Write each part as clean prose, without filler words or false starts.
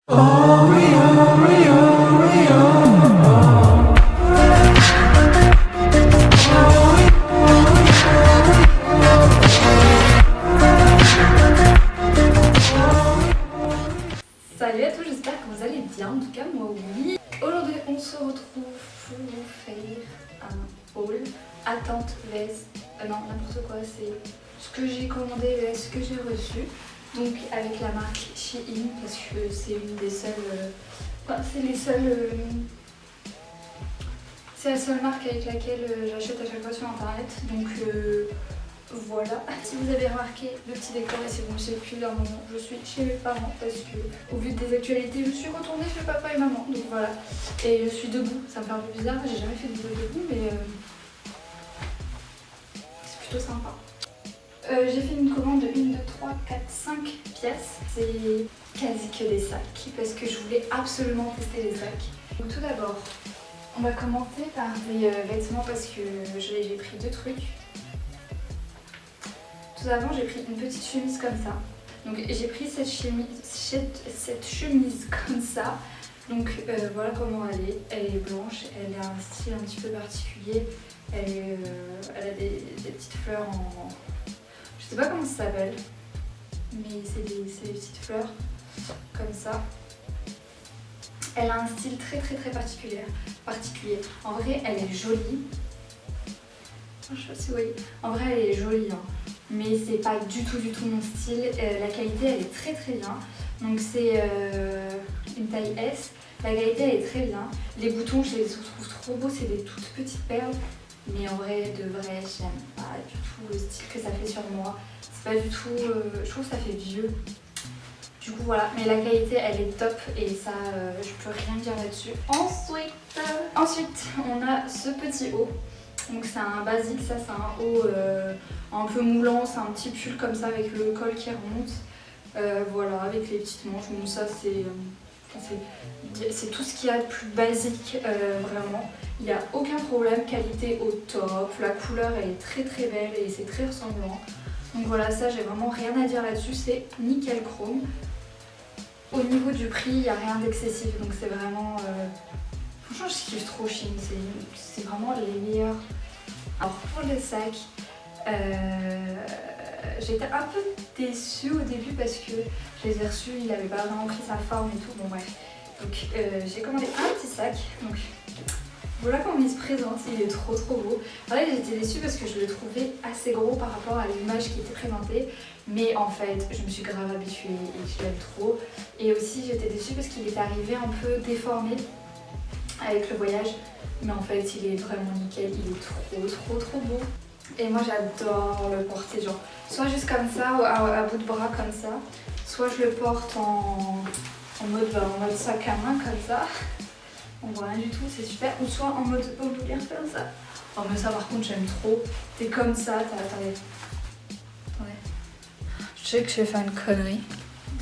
Salut à tous, j'espère que vous allez bien, en tout cas moi oui. Aujourd'hui on se retrouve pour vous faire un haul, attente vs, non n'importe quoi, c'est ce que j'ai commandé vs ce que j'ai reçu. Donc avec la marque Shein parce que c'est une des seules, c'est la seule marque avec laquelle j'achète à chaque fois sur internet. Donc voilà, si vous avez remarqué le petit décor et si vous ne savez plus d'un moment, je suis chez mes parents parce que au vu des actualités, je suis retournée chez papa et maman, donc voilà. Et je suis debout, ça me fait un peu bizarre, j'ai jamais fait de vidéo debout, mais c'est plutôt sympa. J'ai fait une commande de 1, 2, 3, 4, 5 pièces, c'est quasi que des sacs parce que je voulais absolument tester les sacs. Donc tout d'abord, on va commencer par des vêtements parce que j'ai pris deux trucs. Tout d'abord, j'ai pris une petite chemise comme ça. Donc j'ai pris cette chemise comme ça. Donc voilà comment elle est. Elle est blanche, elle a un style un petit peu particulier. Elle a des petites fleurs en... Je sais pas comment ça s'appelle, mais c'est des petites fleurs comme ça. Elle a un style très particulier. En vrai, elle est jolie. Je sais pas si vous voyez. En vrai, elle est jolie, hein. Mais c'est pas du tout mon style. La qualité, elle est très bien. Donc c'est une taille S. La qualité, elle est très bien. Les boutons, je les trouve trop beaux. C'est des toutes petites perles. Mais en vrai, de vrai, j'aime pas du tout le style que ça fait sur moi. C'est pas du tout... je trouve que ça fait vieux. Du coup, voilà. Mais la qualité, elle est top. Et ça, je peux rien dire là-dessus. Ensuite, on a ce petit haut. Donc c'est un basique, ça c'est un haut un peu moulant, c'est un petit pull comme ça avec le col qui remonte. Voilà, avec les petites manches. Bon ça c'est tout ce qu'il y a de plus basique vraiment. Il n'y a aucun problème, qualité au top, la couleur elle est très belle et c'est très ressemblant. Donc voilà, ça j'ai vraiment rien à dire là-dessus, c'est nickel chrome. Au niveau du prix, il n'y a rien d'excessif, donc c'est vraiment... Franchement, je kiffe trop Shein, c'est vraiment les meilleurs. Alors pour les sacs, j'étais un peu déçue au début parce que je les ai reçus, il n'avait pas vraiment pris sa forme et tout, bon bref. Donc j'ai commandé un petit sac, donc voilà comment il se présente, il est trop beau. En fait j'étais déçue parce que je le trouvais assez gros par rapport à l'image qui était présentée. Mais en fait, je me suis grave habituée et je l'aime trop. Et aussi j'étais déçue parce qu'il est arrivé un peu déformé avec le voyage, mais en fait il est vraiment nickel, il est trop beau. Et moi j'adore le porter genre soit juste comme ça, à bout de bras comme ça, soit je le porte en mode sac à main comme ça, on voit rien du tout, c'est super, ou soit en mode bandoulière comme ça. Oh mais ça par contre j'aime trop, t'es comme ça, attendez. Je sais que je vais faire une connerie,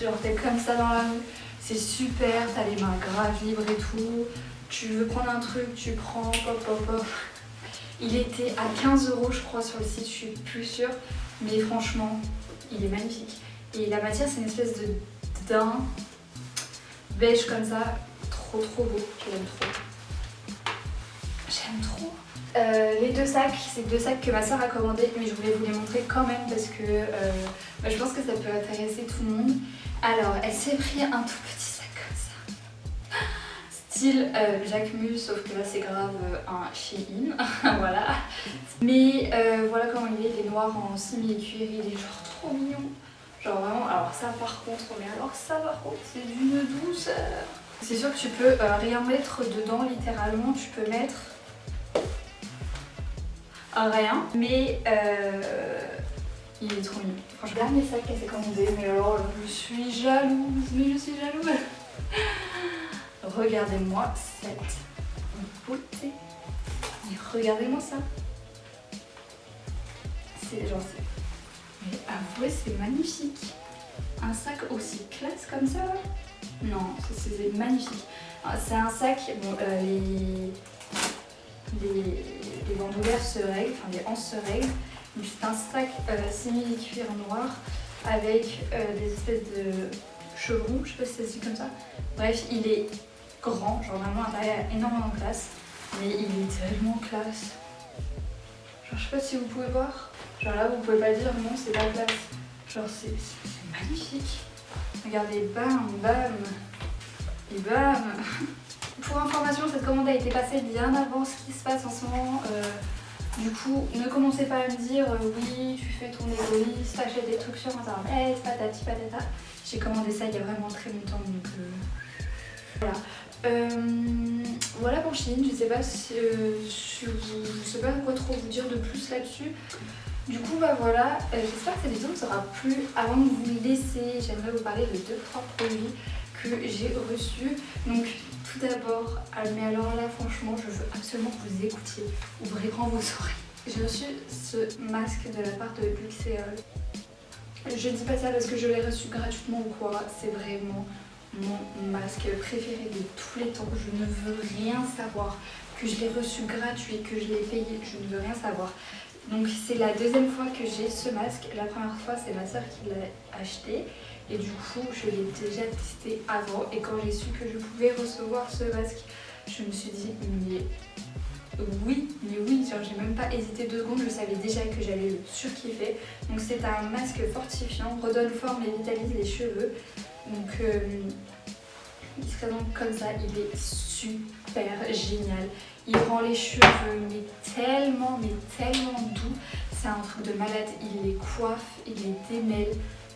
genre t'es comme ça dans la rue, c'est super, t'as les mains grave libres et tout. Tu veux prendre un truc, tu prends, hop. Il était à 15 € je crois sur le site, je suis plus sûre. Mais franchement, il est magnifique. Et la matière, c'est une espèce de daim beige comme ça. Trop beau, j'aime trop. Les deux sacs, c'est deux sacs que ma soeur a commandés, mais je voulais vous les montrer quand même parce que je pense que ça peut intéresser tout le monde. Alors, elle s'est pris un tout petit sac comme ça. Style Jacquemus, sauf que là c'est grave un Shein, voilà. Mais voilà comment il est noir en simili-cuir, il est genre trop mignon. Genre vraiment, alors ça par contre, c'est d'une douceur. C'est sûr que tu peux rien mettre dedans littéralement, tu peux mettre rien, mais il est trop mignon. Franchement, dernier sac qu'elle s'est commandé, mais alors je suis jalouse, Regardez-moi cette beauté. Mais regardez-moi ça. C'est genre... Mais avouez, c'est magnifique. Un sac aussi classe comme ça là. Non, c'est magnifique. C'est un sac... Bon, les bandoulières se règlent, enfin les anses se règlent. Donc c'est un sac simili-cuir noir avec des espèces de chevron, je sais pas si ça se dit comme ça. Bref, il est grand, genre vraiment à l'intérieur, il y a énormément de place, mais il est tellement classe. Genre, je sais pas si vous pouvez voir. Genre là, vous pouvez pas dire non, c'est pas classe. Genre, c'est magnifique. Regardez, bam, bam, et bam. Pour information, cette commande a été passée bien avant ce qui se passe en ce moment. Du coup, ne commencez pas à me dire oui, tu fais ton égoïste, t'achètes des trucs sur internet, patati patata. J'ai commandé ça il y a vraiment très longtemps, donc voilà. Voilà pour Shein, je sais pas si, je sais pas quoi trop vous dire de plus là-dessus. Du coup bah voilà, j'espère que cette vidéo vous aura plu. Avant de vous laisser, j'aimerais vous parler de 2-3 produits que j'ai reçus. Donc tout d'abord, mais alors là franchement je veux absolument que vous écoutiez, ouvrez grand vos oreilles. J'ai reçu ce masque de la part de Luxéol. Je dis pas ça parce que je l'ai reçu gratuitement ou quoi, c'est vraiment mon masque préféré de tous les temps. Je ne veux rien savoir, que je l'ai reçu gratuit, que je l'ai payé, je ne veux rien savoir. Donc c'est la deuxième fois que j'ai ce masque. La première fois c'est ma soeur qui l'a acheté et du coup je l'ai déjà testé avant, et quand j'ai su que je pouvais recevoir ce masque, je me suis dit mais oui, genre j'ai même pas hésité 2 secondes, je savais déjà que j'allais le surkiffer. Donc c'est un masque fortifiant, redonne forme et vitalise les cheveux. Donc il se présente comme ça, il est super génial. Il rend les cheveux tellement doux. C'est un truc de malade, il les coiffe, il les démêle,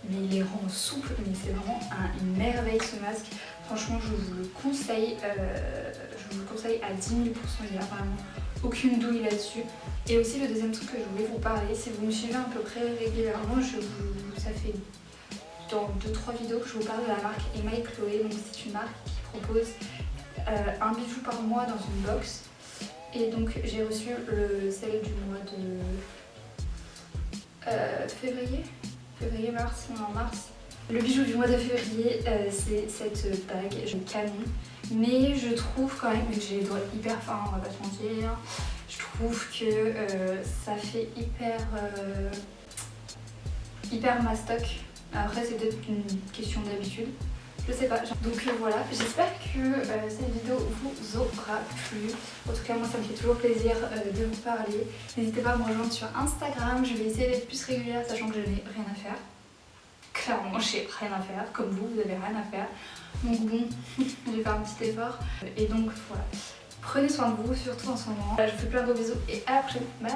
mais il les rend souples. Mais c'est vraiment une merveille ce masque. Franchement, je vous le conseille à 10 000%. Il n'y a vraiment aucune douille là-dessus. Et aussi le deuxième truc que je voulais vous parler, si vous me suivez à peu près régulièrement, ça fait dans 2-3 vidéos que je vous parle de la marque Emma et Chloé. Donc c'est une marque qui propose un bijou par mois dans une box. Et donc j'ai reçu celle du mois de février-mars, en mars. Le bijou du mois de février, c'est cette bague, je canon. Mais je trouve quand même, vu que j'ai les doigts hyper fins, on va pas se mentir, je trouve que ça fait hyper mastoc. Après c'est peut-être une question d'habitude, je sais pas. Donc voilà, j'espère que cette vidéo vous aura plu. En tout cas moi ça me fait toujours plaisir de vous parler. N'hésitez pas à me rejoindre sur Instagram, je vais essayer d'être plus régulière sachant que je n'ai rien à faire. Clairement j'ai rien à faire, comme vous avez rien à faire. Donc bon, je vais faire un petit effort. Et donc voilà, prenez soin de vous, surtout en ce moment. Je vous fais plein de gros bisous et à la prochaine, bye.